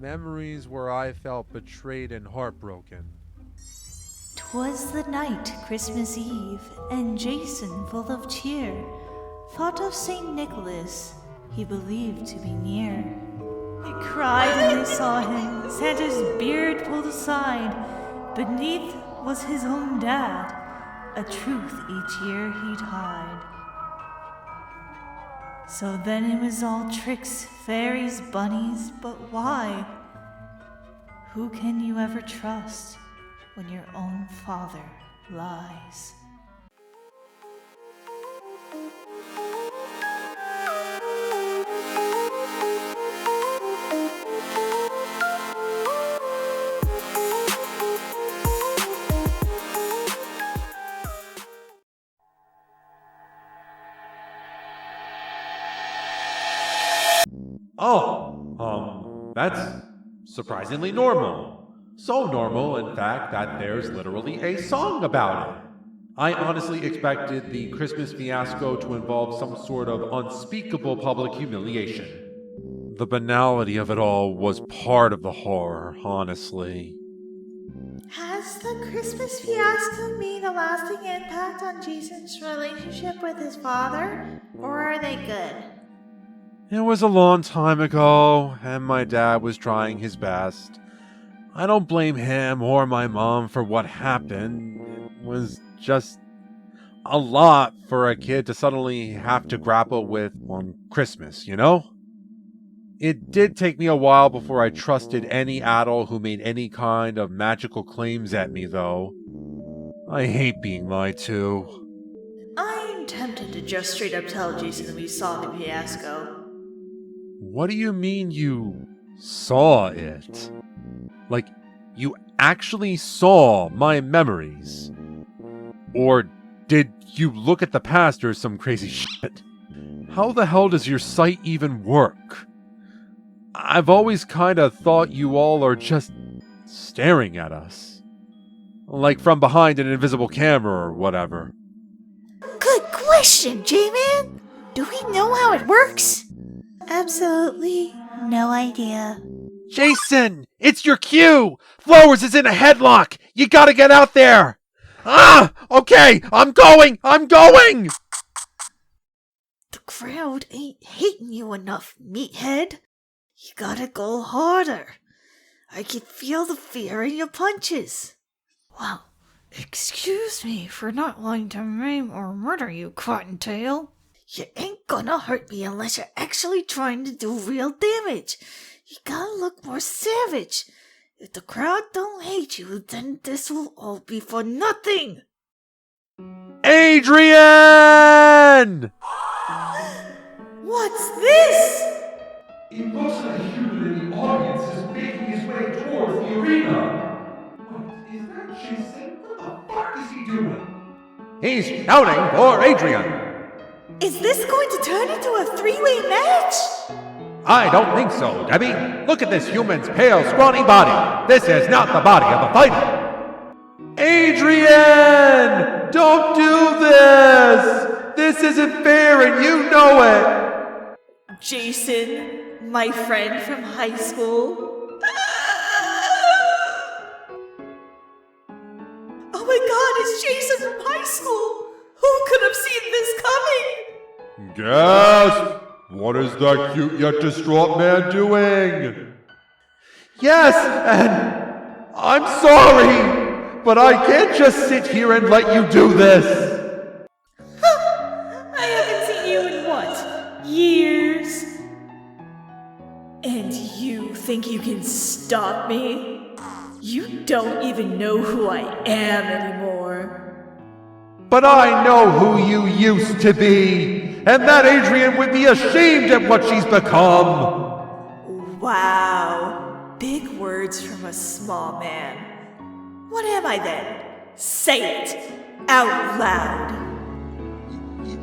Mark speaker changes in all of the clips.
Speaker 1: Memories where I felt betrayed and heartbroken.
Speaker 2: 'Twas the night, Christmas Eve, and Jason, full of cheer, thought of St. Nicholas he believed to be near. He cried when they saw him, Santa's beard pulled aside. Beneath was his own dad, a truth each year he'd hide. So then it was all tricks, fairies, bunnies, but why? Who can you ever trust when your own father lies?
Speaker 3: That's surprisingly normal. So normal, in fact, that there's literally a song about it. I honestly expected the Christmas fiasco to involve some sort of unspeakable public humiliation.
Speaker 1: The banality of it all was part of the horror, honestly.
Speaker 2: Has the Christmas fiasco made a lasting impact on Jason's relationship with his father? Or are they good?
Speaker 1: It was a long time ago, and my dad was trying his best. I don't blame him or my mom for what happened. It was just a lot for a kid to suddenly have to grapple with on Christmas, you know? It did take me a while before I trusted any adult who made any kind of magical claims at me, though. I hate being lied to.
Speaker 2: I'm tempted to just straight up tell Jason we saw the fiasco.
Speaker 1: What do you mean you saw it? Like, you actually saw my memories? Or did you look at the past or some crazy shit? How the hell does your sight even work? I've always kinda thought you all are just staring at us. Like from behind an invisible camera or whatever.
Speaker 2: Good question, J-Man! Do we know how it works? Absolutely no idea.
Speaker 1: Jason! It's your cue! Flowers is in a headlock! You gotta get out there! Ah! Okay! I'm going!
Speaker 2: The crowd ain't hating you enough, meathead. You gotta go harder. I can feel the fear in your punches. Well, excuse me for not wanting to maim or murder you, Cottontail. You ain't gonna hurt me unless you're actually trying to do real damage. You gotta look more savage. If the crowd don't hate you, then this will all be for nothing.
Speaker 1: Aidrian!
Speaker 2: What's this?
Speaker 3: It looks like a human in the audience is making his way towards the arena. Wait, is that Jason? What the fuck is he doing?
Speaker 1: He's shouting for Aidrian!
Speaker 2: Is this going to turn into a three-way match?
Speaker 1: I don't think so, Debbie. Look at this human's pale, scrawny body. This is not the body of a fighter. Aidrian! Don't do this! This isn't fair and you know it!
Speaker 2: Jason, my friend from high school. Oh my god, it's Jason from high school! Who could have seen this coming?
Speaker 3: Gasp! What is that cute yet distraught man doing?
Speaker 1: Yes, and I'm sorry, but I can't just sit here and let you do this.
Speaker 2: I haven't seen you in what? Years? And you think you can stop me? You don't even know who I am anymore.
Speaker 1: But I know who you used to be, and that Aidrian would be ashamed at what she's become.
Speaker 2: Wow, big words from a small man. What am I then? Say it out loud.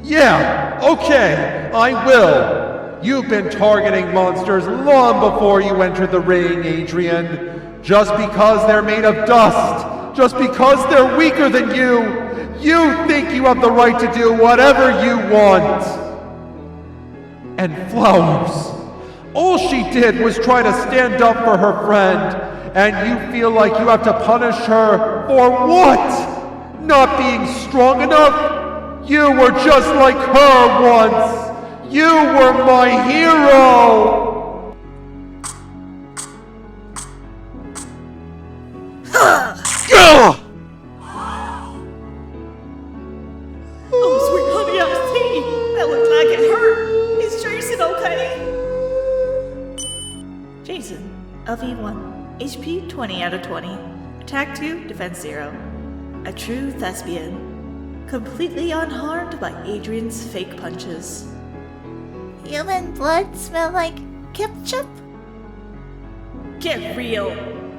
Speaker 1: Yeah, okay, I will. You've been targeting monsters long before you entered the ring, Aidrian. Just because they're made of dust, just because they're weaker than you think you have the right to do whatever you want. And flowers,
Speaker 3: All she did was try to stand up for her friend, and you feel like you have to punish her for what? Not being strong enough? You were just like her once! You were my hero! Ugh!
Speaker 2: Oh, sweet honey, I was thinking. That looked like it hurt. Is Jason okay? Jason, LV1, HP 20 out of 20. Attack 2, Defense 0. A true thespian. Completely unharmed by Aidrian's fake punches.
Speaker 4: Human blood smell like ketchup?
Speaker 2: Get real!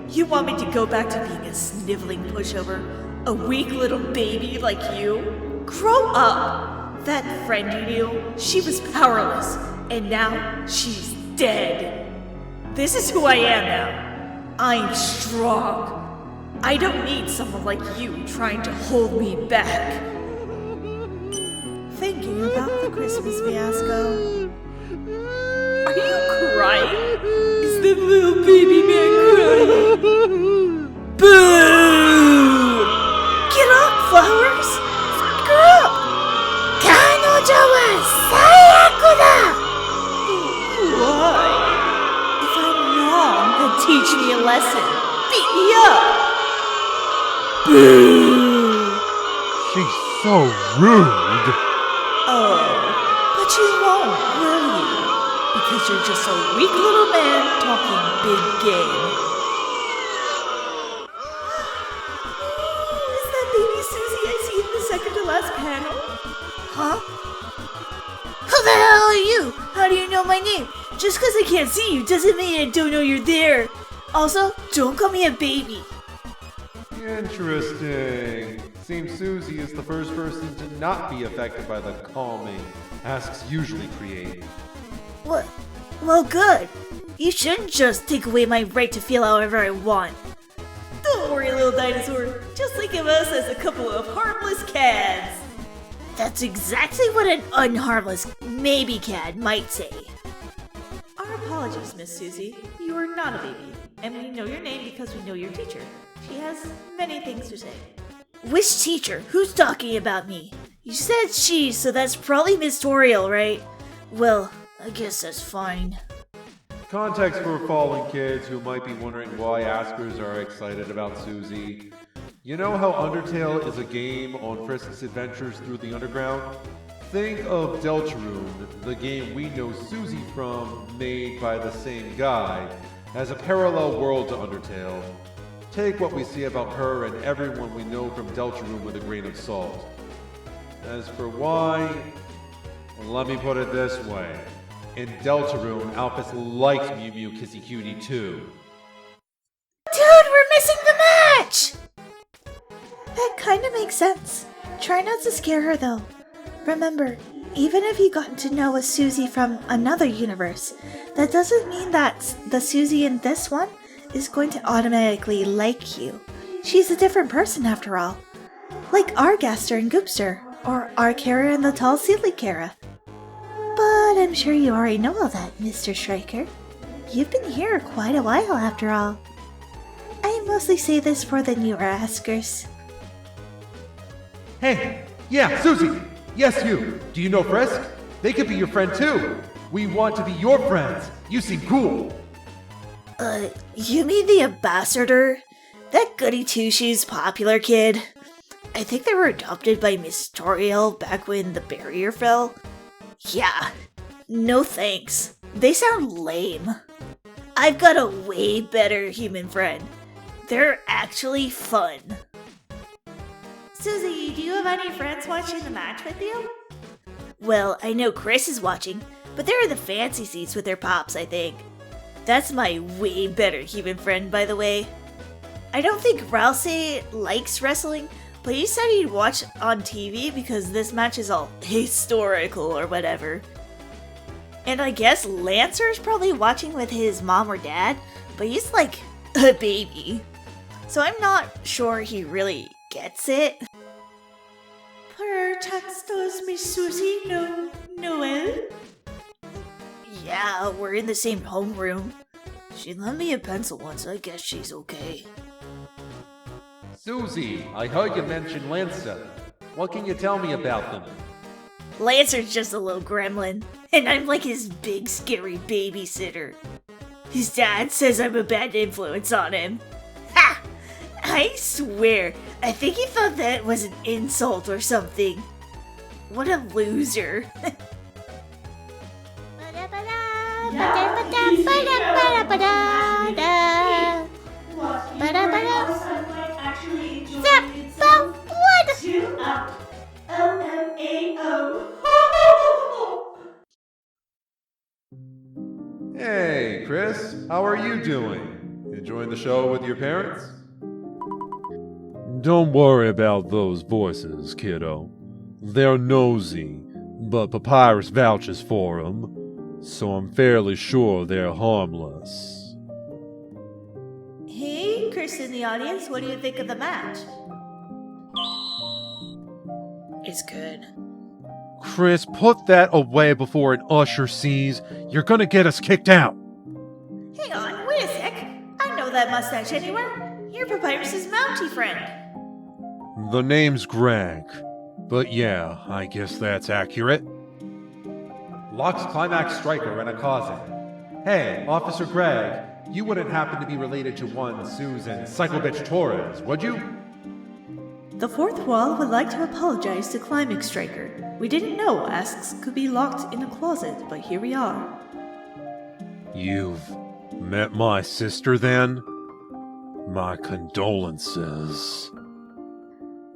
Speaker 2: You want me to go back to being a sniveling pushover? A weak little baby like you? Grow up! That friend you knew, she was powerless, and now she's dead. This is who I am now. I'm strong. I don't need someone like you trying to hold me back. Thinking about the Christmas fiasco. Are you crying? Is the little baby man crying? Boo! Get up, flowers! Fuck her up!
Speaker 4: 彼女は最悪だ!
Speaker 2: Why? If I'm wrong, then teach me a lesson. Beat me up! Boo!
Speaker 1: She's so rude.
Speaker 2: Oh, but you won't, will you? Because you're just a weak little man talking big game. Is that baby Susie I see in the second to last panel?
Speaker 4: Huh? Who the hell are you? How do you know my name?
Speaker 2: Just because I can't see you doesn't mean I don't know you're there. Also, don't call me a baby.
Speaker 3: Interesting. Seems Susie is the first person to not be affected by the calming asks usually create.
Speaker 2: What? Well, good. You shouldn't just take away my right to feel however I want. Don't worry, little dinosaur. Just think of us as a couple of harmless cads. That's exactly what an unharmless maybe cad might say. Our apologies, Miss Susie. You are not a baby, and we know your name because we know your teacher. She has many things to say. Which teacher? Who's talking about me? You said she, so that's probably Miss Toriel, right? Well, I guess that's fine.
Speaker 3: Context for fallen kids who might be wondering why askers are excited about Susie. You know how Undertale is a game on Frisk's adventures through the underground? Think of Deltarune, the game we know Susie from, made by the same guy, as a parallel world to Undertale. Take what we see about her and everyone we know from Deltarune with a grain of salt. As for why, let me put it this way. In Deltarune, Alphys liked Mew Mew Kissy Cutie too.
Speaker 4: Dude, we're missing the match!
Speaker 2: That kind of makes sense. Try not to scare her though. Remember, even if you gotten to know a Susie from another universe, that doesn't mean that the Susie in this one is going to automatically like you. She's a different person after all. Like our Gaster and Goopster, or our Kara and the tall silly Kara. But I'm sure you already know all that, Mr. Striker. You've been here quite a while after all. I mostly say this for the newer askers.
Speaker 3: Hey, yeah, Susie! Yes, you! Do you know Frisk? They could be your friend too! We want to be your friends! You seem cool!
Speaker 2: You mean the ambassador? That goody two-shoes popular kid? I think they were adopted by Miss Toriel back when the barrier fell. Yeah, no thanks. They sound lame. I've got a way better human friend. They're actually fun. Susie, do you have any friends watching the match with you? Well, I know Kris is watching, but they're in the fancy seats with their pops, I think. That's my way better human friend, by the way. I don't think Rousey likes wrestling, but he said he'd watch on TV because this match is all historical or whatever. And I guess Lancer's probably watching with his mom or dad, but he's like a baby. So I'm not sure he really gets it. Perchance does Miss Susie know Noel? Yeah, we're in the same homeroom. She lent me a pencil once, I guess she's okay.
Speaker 3: Susie, I heard you mention Lancer. What can you tell me about them?
Speaker 2: Lancer's just a little gremlin, and I'm like his big scary babysitter. His dad says I'm a bad influence on him. Ha! I swear, I think he thought that was an insult or something. What a loser.
Speaker 3: Hey, Kris, how are you doing? Enjoying the show with your parents?
Speaker 1: Don't worry about those voices, kiddo. They're nosy, but Papyrus vouches for them, so I'm fairly sure they're harmless.
Speaker 2: Hey, Kris in the audience, what do you think of the match? It's good.
Speaker 1: Kris, put that away before an usher sees. You're gonna get us kicked out.
Speaker 2: Hang on, wait a sec. I know that mustache anywhere. You're Papyrus's mounty friend.
Speaker 1: The name's Greg. But yeah, I guess that's accurate.
Speaker 3: Locke's climax striker in a closet. Hey, Officer Greg, you wouldn't happen to be related to one Susan Psychobitch Torres, would you?
Speaker 2: The fourth wall would like to apologize to Climax Striker. We didn't know asks could be locked in a closet, but here we are.
Speaker 1: You've met my sister then? My condolences.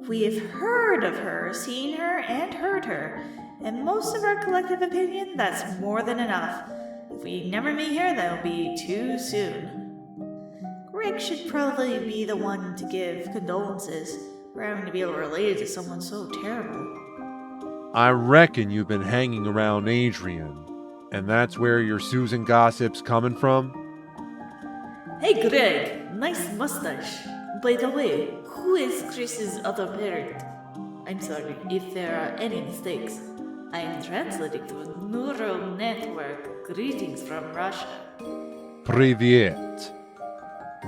Speaker 2: We've heard of her, seen her, and heard her. In most of our collective opinion, that's more than enough. If we never meet her, that'll be too soon. Greg should probably be the one to give condolences for having to be related to someone so terrible.
Speaker 1: I reckon you've been hanging around Aidrian, and that's where your Susan gossip's coming from?
Speaker 2: Hey Greg, nice mustache. By the way, who is Kris's other parent? I'm sorry if there are any mistakes. I am translating to a neural network. Greetings from Russia.
Speaker 1: Privyet.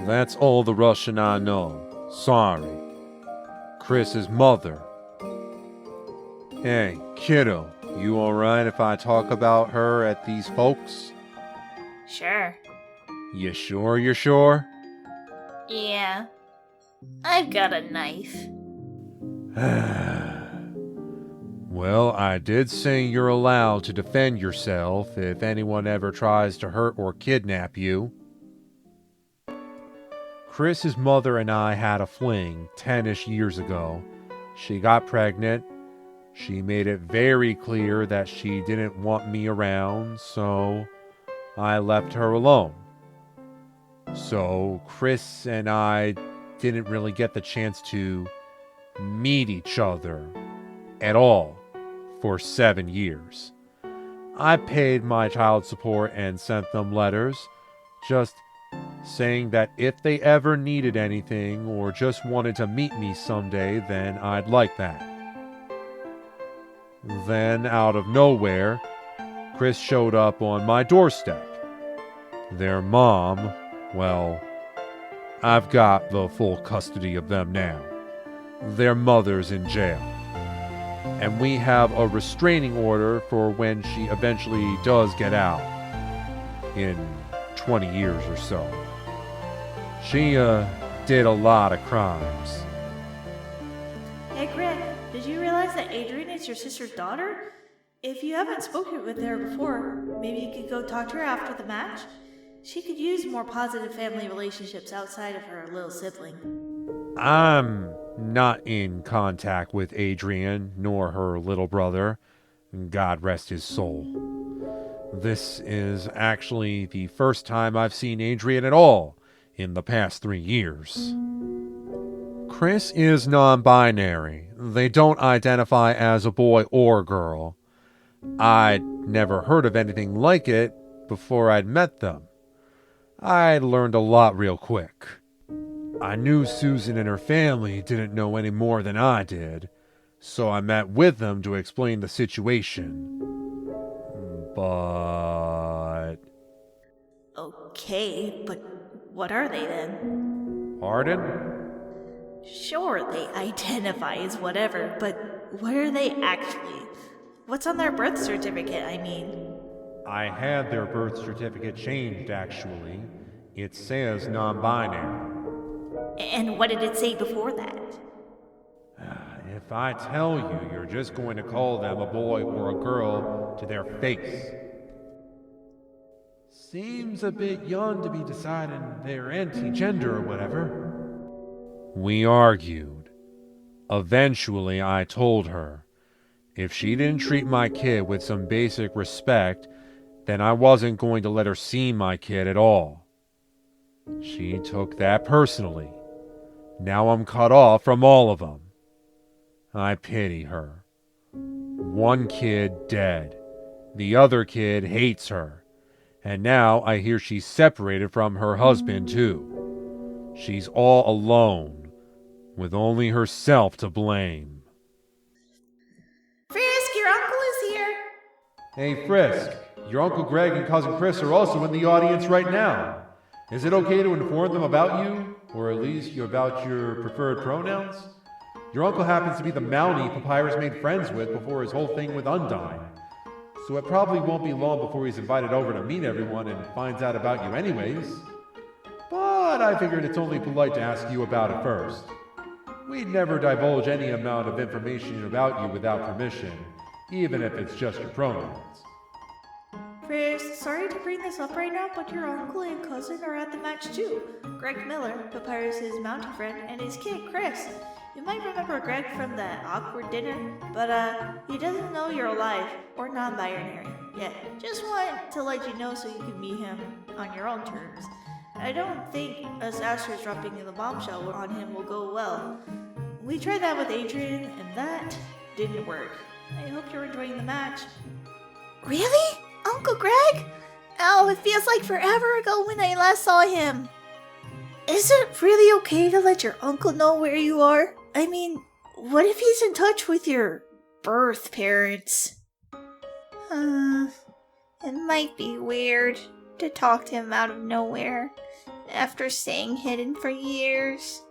Speaker 1: That's all the Russian I know. Sorry. Kris's mother. Hey, kiddo, you alright if I talk about her at these folks?
Speaker 2: Sure.
Speaker 1: You sure you're sure?
Speaker 2: Yeah. I've got a knife.
Speaker 1: Well, I did say you're allowed to defend yourself if anyone ever tries to hurt or kidnap you. Kris's mother and I had a fling 10-ish years ago. She got pregnant. She made it very clear that she didn't want me around, so I left her alone. So Kris and I didn't really get the chance to meet each other at all for 7 years. I paid my child support and sent them letters, just saying that if they ever needed anything or just wanted to meet me someday, then I'd like that. Then, out of nowhere, Kris showed up on my doorstep. Their mom, well, I've got the full custody of them now. Their mother's in jail. And we have a restraining order for when she eventually does get out. In 20 years or so. She, did a lot of crimes.
Speaker 2: Hey Greg, did you realize that Aidrian is your sister's daughter? If you haven't spoken with her before, maybe you could go talk to her after the match? She could use more positive family relationships outside of her little sibling.
Speaker 1: I'm not in contact with Aidrian, nor her little brother. God rest his soul. This is actually the first time I've seen Aidrian at all in the past 3 years. Kris is non-binary. They don't identify as a boy or girl. I'd never heard of anything like it before I'd met them. I learned a lot real quick. I knew Susan and her family didn't know any more than I did, so I met with them to explain the situation. But
Speaker 2: Okay, but what are they then?
Speaker 3: Pardon?
Speaker 2: Sure, they identify as whatever, but what are they actually? What's on their birth certificate, I mean?
Speaker 3: I had their birth certificate changed, actually. It says non-binary.
Speaker 2: And what did it say before that?
Speaker 3: If I tell you, you're just going to call them a boy or a girl to their face. Seems a bit young to be deciding they're anti-gender or whatever. We argued. Eventually, I told her if she didn't treat my kid with some basic respect, then I wasn't going to let her see my kid at all. She took that personally. Now I'm cut off from all of them. I pity her. One kid dead. The other kid hates her. And now I hear she's separated from her husband too. She's all alone, with only herself to blame.
Speaker 2: Frisk, your uncle is here!
Speaker 3: Hey Frisk, your Uncle Greg and Cousin Kris are also in the audience right now. Is it okay to inform them about you, or at least about your preferred pronouns? Your uncle happens to be the mounty Papyrus made friends with before his whole thing with Undyne. So it probably won't be long before he's invited over to meet everyone and finds out about you anyways. But I figured it's only polite to ask you about it first. We'd never divulge any amount of information about you without permission, even if it's just your pronouns.
Speaker 2: Frisk, sorry to bring this up right now, but your uncle and cousin are at the match too. Greg Miller, Papyrus's mounty friend, and his kid, Kris. You might remember Greg from that awkward dinner, but he doesn't know you're alive or non-binary yet. Just want to let you know so you can meet him on your own terms. I don't think us Astros dropping the bombshell on him will go well. We tried that with Aidrian, and that didn't work. I hope you're enjoying the match.
Speaker 4: Really? Uncle Greg? Oh, it feels like forever ago when I last saw him. Is it really okay to let your uncle know where you are? I mean, what if he's in touch with your birth parents? It might be weird to talk to him out of nowhere after staying hidden for years.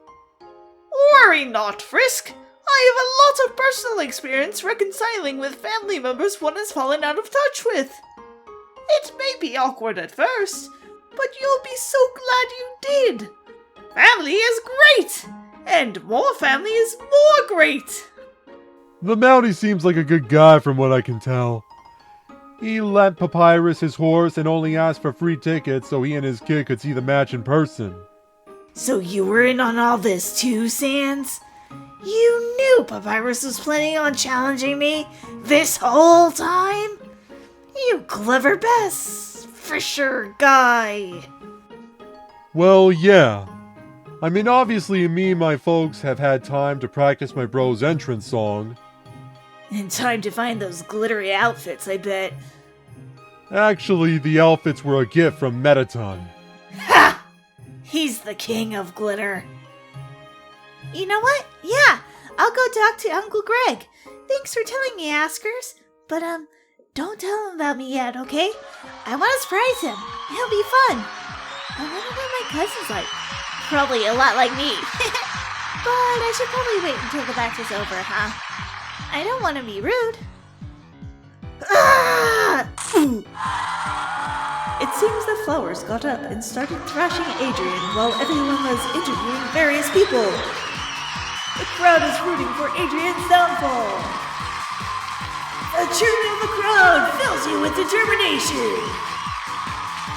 Speaker 5: Worry not, Frisk. I have a lot of personal experience reconciling with family members one has fallen out of touch with. It may be awkward at first, but you'll be so glad you did. Family is great, and more family is more great.
Speaker 1: The Mountie seems like a good guy from what I can tell. He lent Papyrus his horse and only asked for free tickets so he and his kid could see the match in person.
Speaker 2: So you were in on all this too, Sans? You knew Papyrus was planning on challenging me this whole time? You clever best, for sure guy.
Speaker 1: Well, yeah. I mean, obviously me and my folks have had time to practice my bro's entrance song.
Speaker 2: In time to find those glittery outfits, I bet.
Speaker 1: Actually, the outfits were a gift from Metaton.
Speaker 2: Ha! He's the king of glitter.
Speaker 4: You know what? Yeah, I'll go talk to Uncle Greg. Thanks for telling me, Askers. But, don't tell him about me yet, okay? I want to surprise him. It'll be fun. I wonder what my cousin's like. Probably a lot like me. But I should probably wait until the match is over, huh? I don't want to be rude.
Speaker 2: Ah! It seems the flowers got up and started thrashing Aidrian while everyone was interviewing various people. The crowd is rooting for Aidrian's downfall. The cheering of the crowd fills you with determination.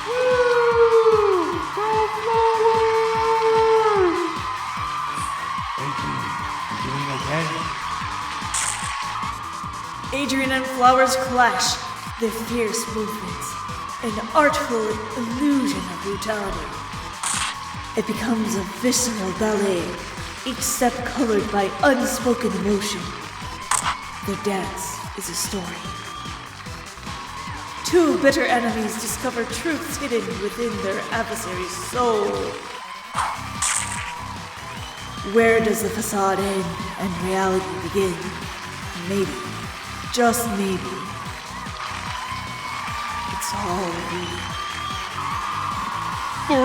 Speaker 2: Woo! Go forward!
Speaker 3: Aidrian, you doing okay?
Speaker 2: Aidrian and Flowers clash, their fierce movements, an artful illusion of brutality. It becomes a visceral ballet, each step colored by unspoken emotion. Their dance is a story. Two bitter enemies discover truths hidden within their adversary's soul. Where does the facade end and reality begin? Maybe. Just maybe. It's all we.
Speaker 1: 3!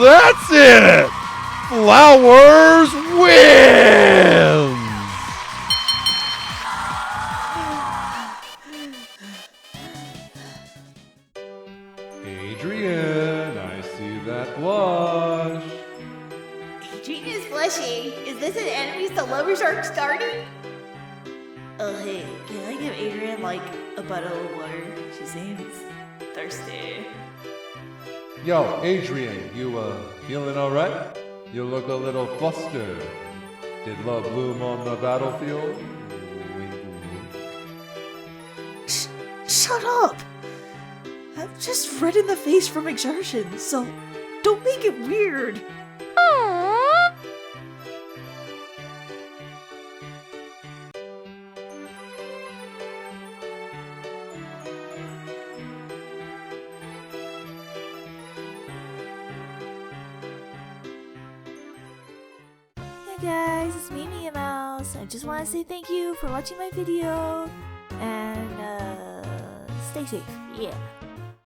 Speaker 1: That's it! Flowers wins!
Speaker 3: Aidrian, I see that blush.
Speaker 4: Aidrian is blushing. Is this an enemies to lovers arc starting?
Speaker 5: Oh hey, can I give Aidrian like a bottle of water? She seems thirsty.
Speaker 3: Yo, Aidrian, you feeling alright? You look a little flustered. Did love bloom on the battlefield?
Speaker 5: Shut up! I'm just red in the face from exertion, so don't make it weird.
Speaker 4: Hey guys, it's me, miamouse. I just want to say thank you for watching my video, and stay safe. Yeah.